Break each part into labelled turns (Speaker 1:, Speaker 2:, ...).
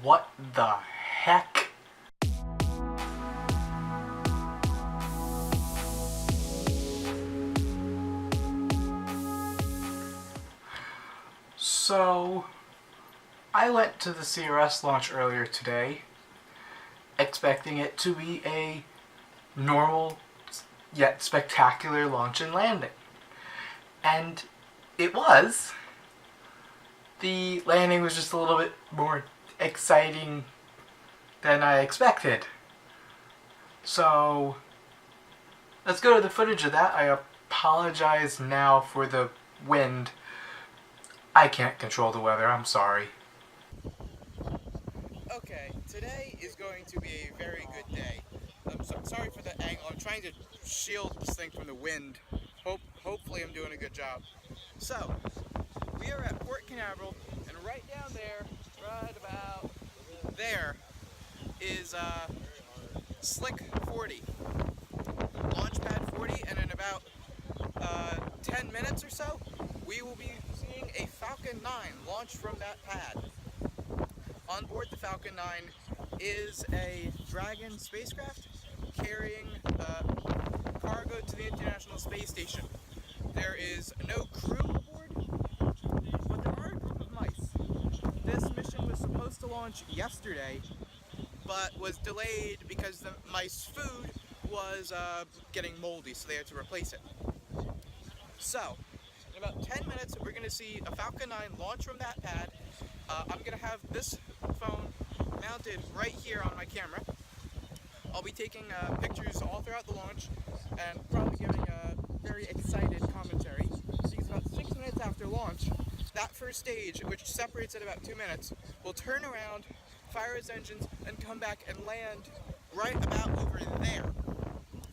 Speaker 1: What the heck? So, I went to the CRS launch earlier today, expecting it to be a normal yet spectacular launch and landing. And it was. The landing was just a little bit more exciting than I expected. So, let's go to the footage of that. I apologize now for the wind. I can't control the weather, I'm sorry.
Speaker 2: Okay, today is going to be a very good day. I'm sorry for the angle. I'm trying to shield this thing from the wind. Hopefully I'm doing a good job. So, we are at Port Canaveral, and right down there, right about there, is Slick 40, Launchpad 40, and in about 10 minutes or so, we will be seeing a Falcon 9 launch from that pad. On board the Falcon 9 is a Dragon spacecraft carrying cargo to the International Space Station. There is no crew aboard, but there are a group of mice. This mission was supposed to launch yesterday, but was delayed because the mice food was getting moldy, so they had to replace it. So, in about 10 minutes, we're going to see a Falcon 9 launch from that pad. I'm going to have this phone mounted right here on my camera. I'll be taking pictures all throughout the launch and probably giving a very excited commentary. Because about 6 minutes after launch, that first stage, which separates at about 2 minutes, will turn around, fire its engines, and come back and land right about over there.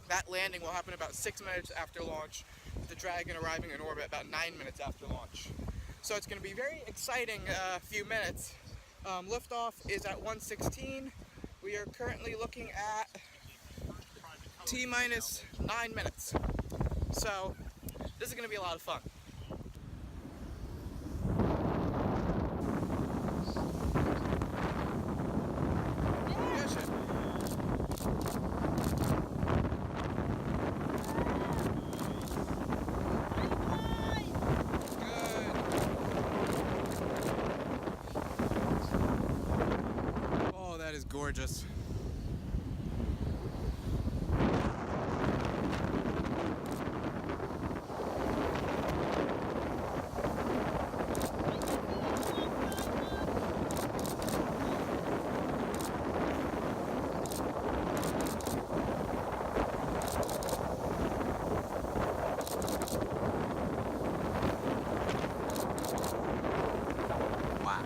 Speaker 2: That landing will happen about 6 minutes after launch, with the Dragon arriving in orbit about 9 minutes after launch. So it's going to be very exciting few minutes. Liftoff is at 1:16. We are currently looking at T-minus 9 minutes. So this is going to be a lot of fun. That is gorgeous. Wow.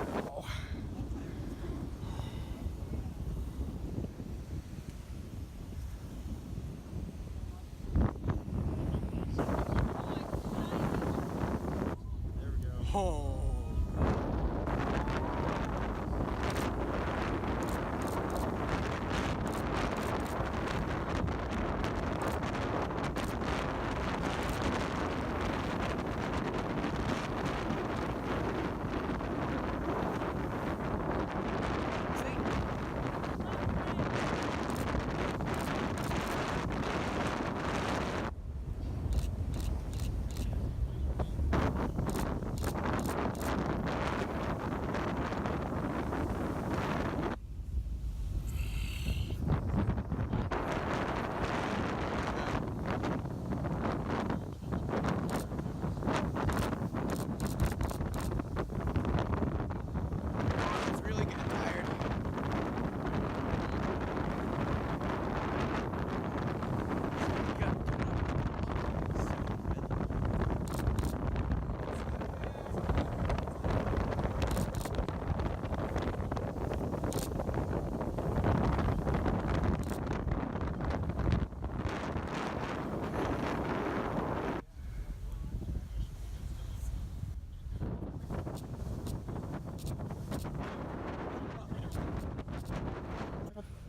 Speaker 2: Oh.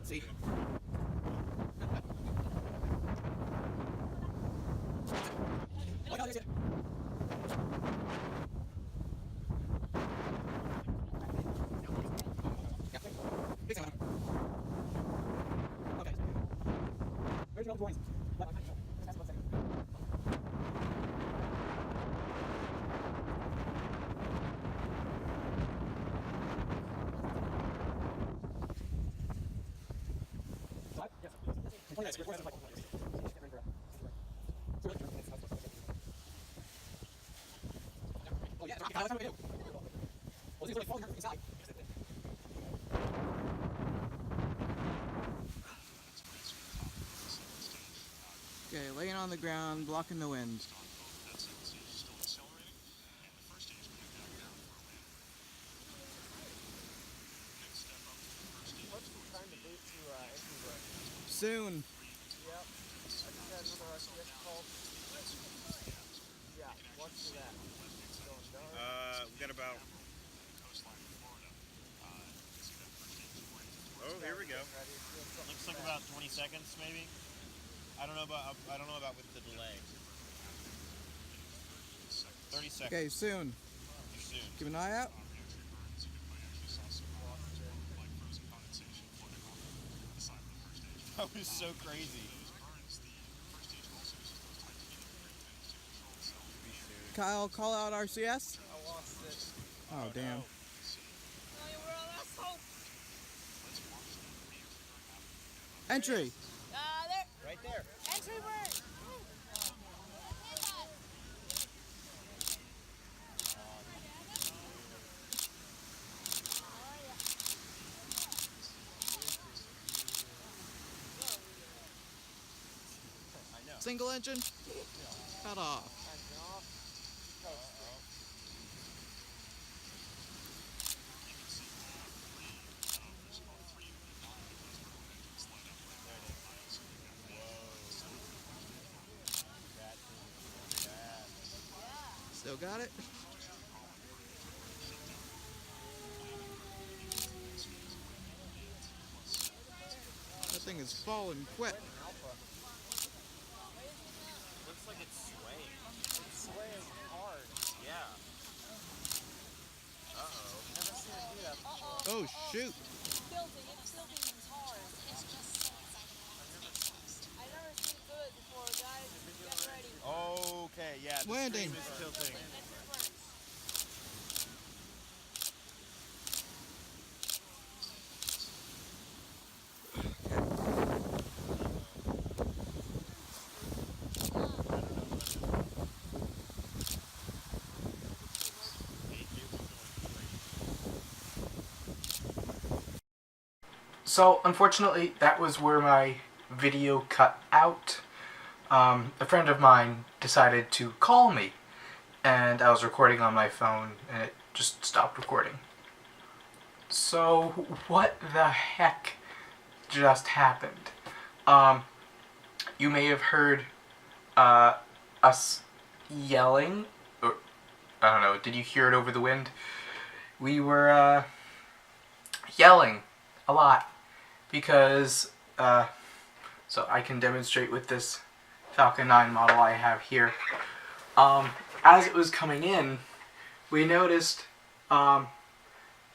Speaker 2: See? Okay, laying on the ground, blocking the wind. Soon.
Speaker 3: Yep. I just had another RCS call. Yeah, what's that? Going dark.
Speaker 2: We got about. Oh, here we go.
Speaker 4: Looks like about 20 seconds, maybe. I don't know about with the delay. 30 seconds.
Speaker 2: Okay, soon.
Speaker 4: Soon.
Speaker 2: Keep an eye out.
Speaker 4: That was so crazy.
Speaker 2: Kyle, call out RCS.
Speaker 3: I lost it.
Speaker 2: Oh, damn.
Speaker 4: No.
Speaker 2: Entry.
Speaker 3: There.
Speaker 4: Right there.
Speaker 3: Entry word.
Speaker 4: I know.
Speaker 2: Single engine. Cut off. Still got it. That thing is falling quick.
Speaker 4: Looks like it's swaying.
Speaker 3: It's swaying hard.
Speaker 4: Yeah. Uh-oh.
Speaker 3: Never seen it do that before.
Speaker 2: Oh shoot.
Speaker 5: It's tilting hard. I've never seen it do it before, guys. Get ready.
Speaker 4: Okay, yeah. The
Speaker 2: Landing.
Speaker 4: stream is tilting.
Speaker 1: So, unfortunately, that was where my video cut out. A friend of mine decided to call me, and I was recording on my phone, and it just stopped recording. So, what the heck just happened? You may have heard us yelling, or I don't know, did you hear it over the wind? We were yelling a lot. Because, so I can demonstrate with this Falcon 9 model I have here. As it was coming in, we noticed,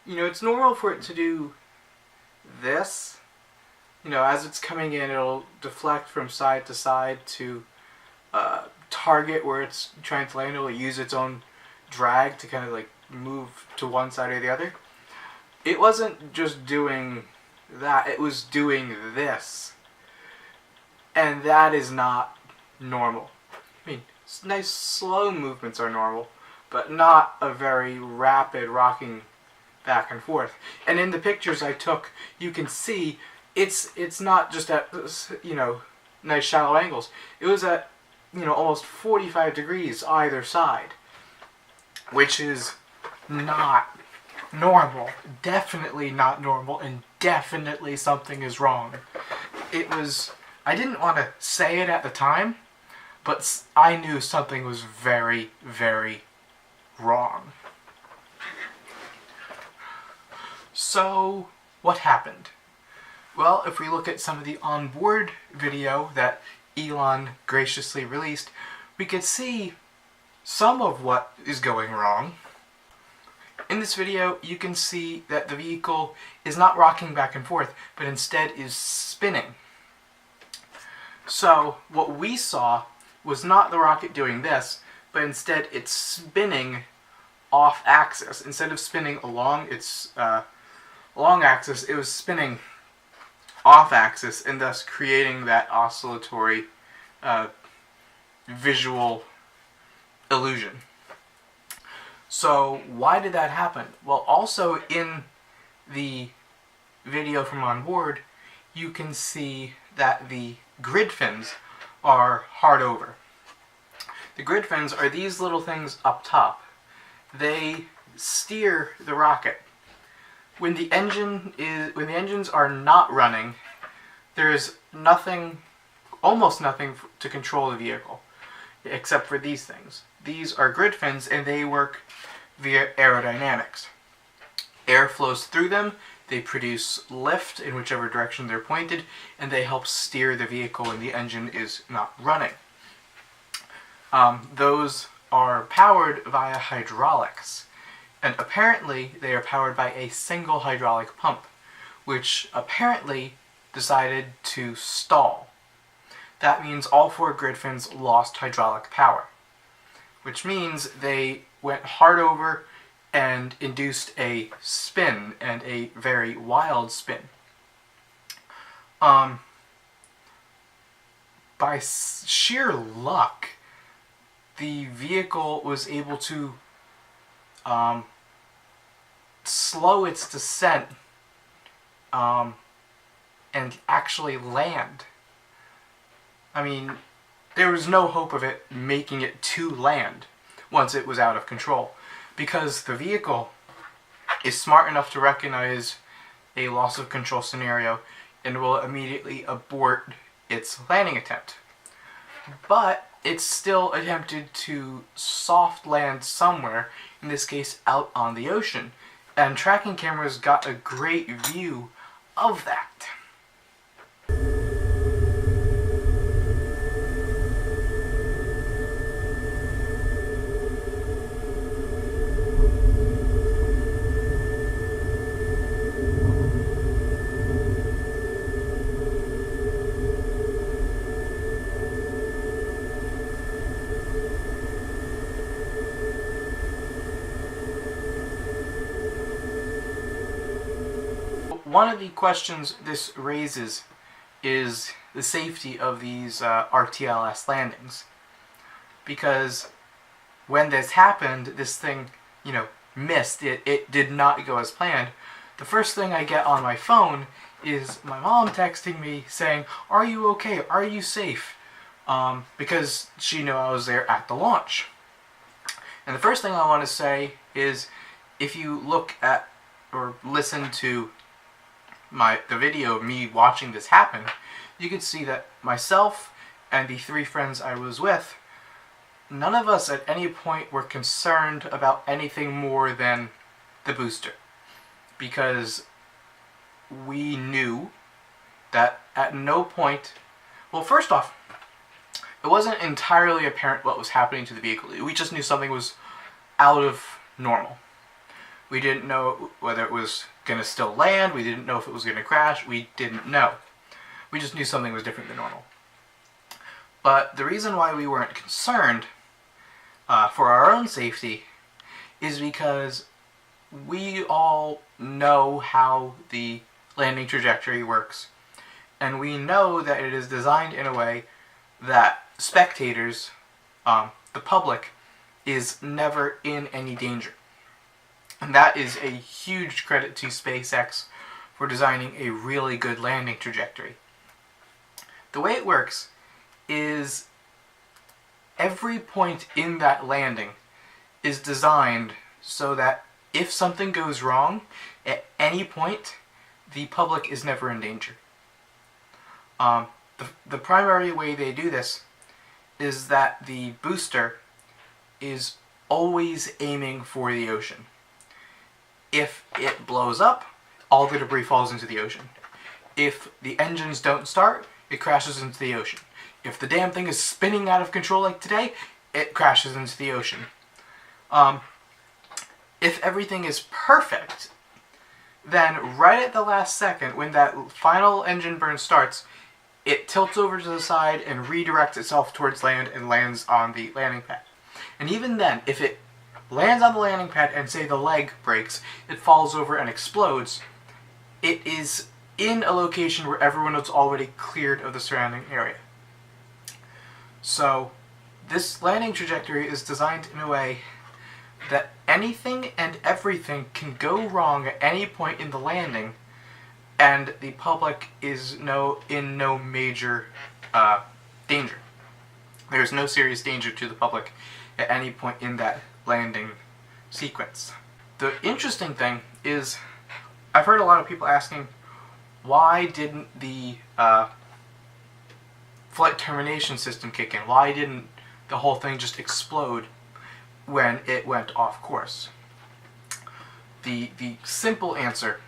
Speaker 1: it's normal for it to do this. As it's coming in, it'll deflect from side to side to target where it's trying to land. It'll use its own drag to kind of like move to one side or the other. It wasn't just doing that, it was doing this, and that is not normal. I mean, nice slow movements are normal, but not a very rapid rocking back and forth. And in the pictures I took, you can see it's not just at nice shallow angles. It was at almost 45 degrees either side, which is not normal. Definitely not normal, and definitely something is wrong. I didn't want to say it at the time, but I knew something was very, very wrong. So, what happened? Well, if we look at some of the onboard video that Elon graciously released, we could see some of what is going wrong. In this video, you can see that the vehicle is not rocking back and forth, but instead is spinning. So what we saw was not the rocket doing this, but instead it's spinning off axis. Instead of spinning along its long axis, it was spinning off axis, and thus creating that oscillatory visual illusion. So why did that happen? Well, also in the video from on board, you can see that the grid fins are hard over. The grid fins are these little things up top. They steer the rocket. When the engines are not running, there's nothing, almost nothing to control the vehicle, except for these things. These are grid fins, and they work via aerodynamics. Air flows through them, they produce lift in whichever direction they're pointed, and they help steer the vehicle when the engine is not running. Those are powered via hydraulics, and apparently they are powered by a single hydraulic pump, which apparently decided to stall. That means all 4 grid fins lost hydraulic power, which means they went hard over and induced a spin, and a very wild spin. By sheer luck, the vehicle was able to slow its descent and actually land. I mean, there was no hope of it making it to land once it was out of control, because the vehicle is smart enough to recognize a loss of control scenario and will immediately abort its landing attempt. But it still attempted to soft land somewhere, in this case out on the ocean, and tracking cameras got a great view of that. One of the questions this raises is the safety of these RTLS landings. Because when this happened, this thing, missed. It did not go as planned. The first thing I get on my phone is my mom texting me saying, "Are you okay? Are you safe?" Because she knew I was there at the launch. And the first thing I want to say is, if you look at or listen to the video of me watching this happen, you can see that myself and the 3 friends I was with, none of us at any point were concerned about anything more than the booster. Because we knew that at no point, well, first off, it wasn't entirely apparent what was happening to the vehicle. We just knew something was out of normal. We didn't know whether it was going to still land. We didn't know if it was going to crash. We didn't know. We just knew something was different than normal. But the reason why we weren't concerned for our own safety is because we all know how the landing trajectory works. And we know that it is designed in a way that spectators, the public, is never in any danger. And that is a huge credit to SpaceX for designing a really good landing trajectory. The way it works is every point in that landing is designed so that if something goes wrong at any point, the public is never in danger. The primary way they do this is that the booster is always aiming for the ocean. If it blows up, all the debris falls into the ocean. If the engines don't start, it crashes into the ocean. If the damn thing is spinning out of control like today, it crashes into the ocean. If everything is perfect, then right at the last second, when that final engine burn starts, it tilts over to the side and redirects itself towards land and lands on the landing pad. And even then, if it lands on the landing pad and say the leg breaks, it falls over and explodes, it is in a location where everyone is already cleared of the surrounding area. So this landing trajectory is designed in a way that anything and everything can go wrong at any point in the landing, and the public is in no major danger. There's no serious danger to the public at any point in that landing sequence. The interesting thing is, I've heard a lot of people asking, why didn't the flight termination system kick in? Why didn't the whole thing just explode when it went off course? The simple answer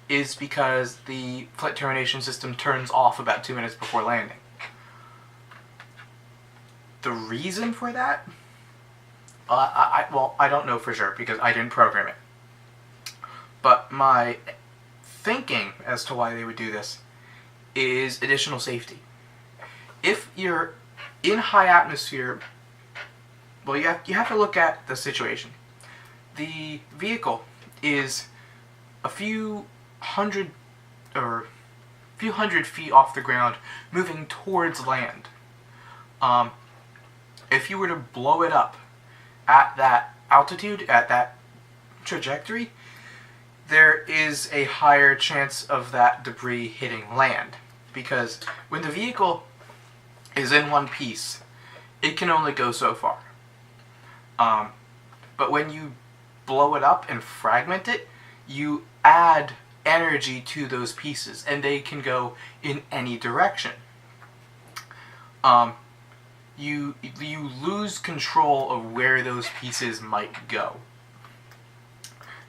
Speaker 1: is because the flight termination system turns off about 2 minutes before landing. The reason for that? I don't know for sure because I didn't program it. But my thinking as to why they would do this is additional safety. If you're in high atmosphere, well, you have to look at the situation. The vehicle is a few hundred feet off the ground, moving towards land. If you were to blow it up at that altitude, at that trajectory, there is a higher chance of that debris hitting land. Because when the vehicle is in one piece, it can only go so far. But when you blow it up and fragment it, you add energy to those pieces, and they can go in any direction. You lose control of where those pieces might go.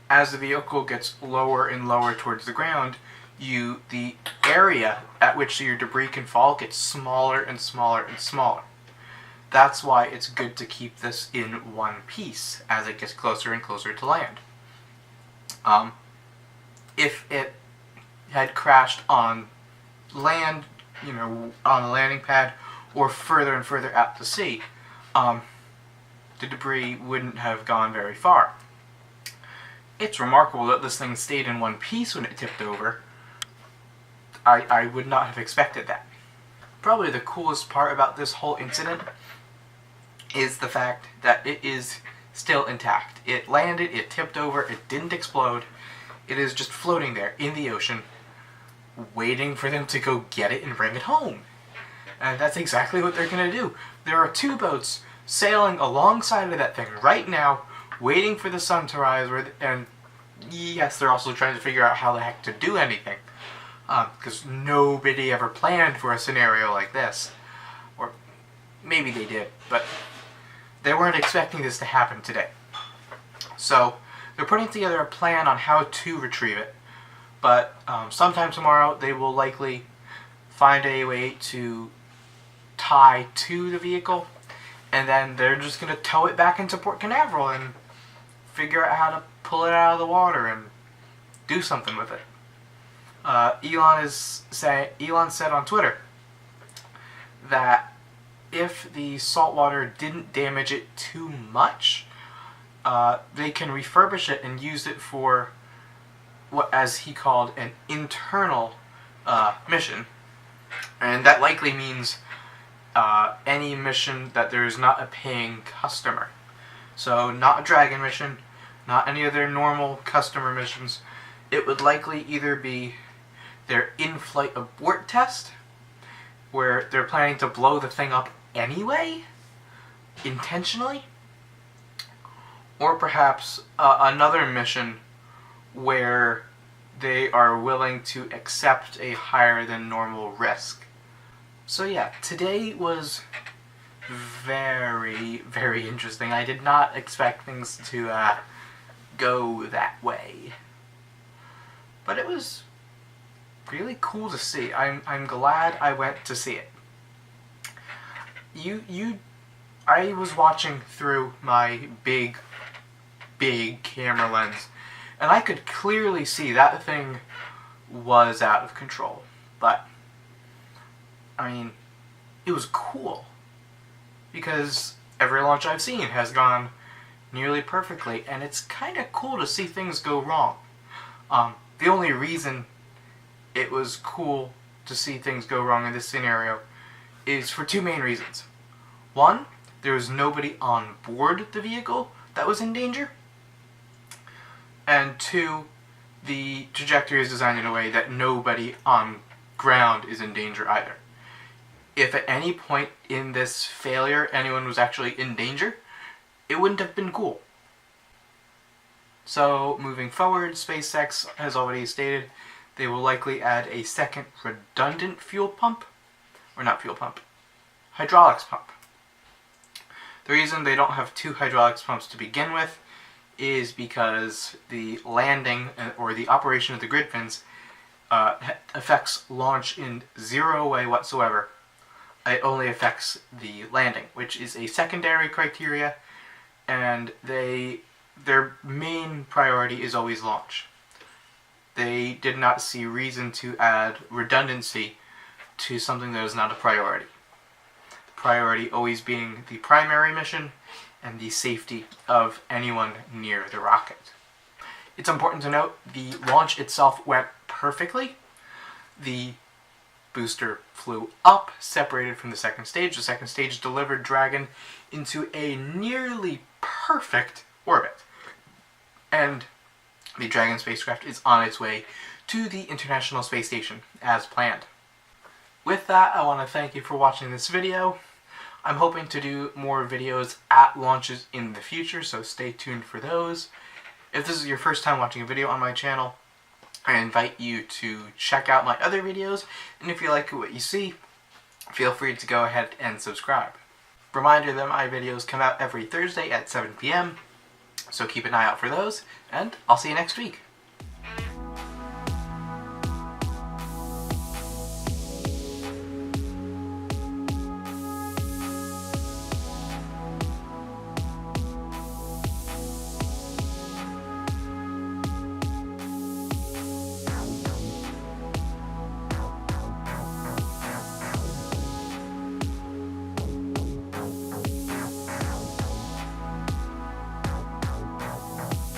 Speaker 1: As the vehicle gets lower and lower towards the ground, the area at which your debris can fall gets smaller and smaller and smaller. That's why it's good to keep this in one piece as it gets closer and closer to land. If it had crashed on land, on the landing pad, or further and further out to sea, the debris wouldn't have gone very far. It's remarkable that this thing stayed in one piece when it tipped over. I would not have expected that. Probably the coolest part about this whole incident is the fact that it is still intact. It landed, it tipped over, it didn't explode. It is just floating there in the ocean, waiting for them to go get it and bring it home. And that's exactly what they're going to do. There are 2 boats sailing alongside of that thing right now, waiting for the sun to rise, and yes, they're also trying to figure out how the heck to do anything. Because nobody ever planned for a scenario like this. Or maybe they did, but they weren't expecting this to happen today. So they're putting together a plan on how to retrieve it. But sometime tomorrow they will likely find a way to tie to the vehicle, and then they're just going to tow it back into Port Canaveral and figure out how to pull it out of the water and do something with it. Elon said on Twitter that if the salt water didn't damage it too much, they can refurbish it and use it for what, as he called, an internal mission. And that likely means any mission that there is not a paying customer. So not a Dragon mission, not any other normal customer missions. It would likely either be their in-flight abort test, where they're planning to blow the thing up anyway, intentionally, or perhaps another mission where they are willing to accept a higher than normal risk. So yeah, today was very, very interesting. I did not expect things to go that way. But it was really cool to see. I'm glad I went to see it. I was watching through my big camera lens, and I could clearly see that thing was out of control. But I mean, it was cool. Because every launch I've seen has gone nearly perfectly, and it's kind of cool to see things go wrong. The only reason it was cool to see things go wrong in this scenario is for two main reasons. One, there was nobody on board the vehicle that was in danger. And two, the trajectory is designed in a way that nobody on ground is in danger either. If at any point in this failure anyone was actually in danger, it wouldn't have been cool. So, moving forward, SpaceX has already stated they will likely add a second redundant fuel pump. Or not fuel pump. Hydraulics pump. The reason they don't have two hydraulics pumps to begin with is because the landing or the operation of the grid fins affects launch in zero way whatsoever. It only affects the landing, which is a secondary criteria, and their main priority is always launch. They did not see reason to add redundancy to something that is not a priority. Priority always being the primary mission and the safety of anyone near the rocket. It's important to note the launch itself went perfectly. The booster flew up, separated from the second stage. The second stage delivered Dragon into a nearly perfect orbit. And the Dragon spacecraft is on its way to the International Space Station as planned. With that, I want to thank you for watching this video. I'm hoping to do more videos at launches in the future, so stay tuned for those. If this is your first time watching a video on my channel, I invite you to check out my other videos, and if you like what you see, feel free to go ahead and subscribe. Reminder that my videos come out every Thursday at 7 p.m., so keep an eye out for those, and I'll see you next week.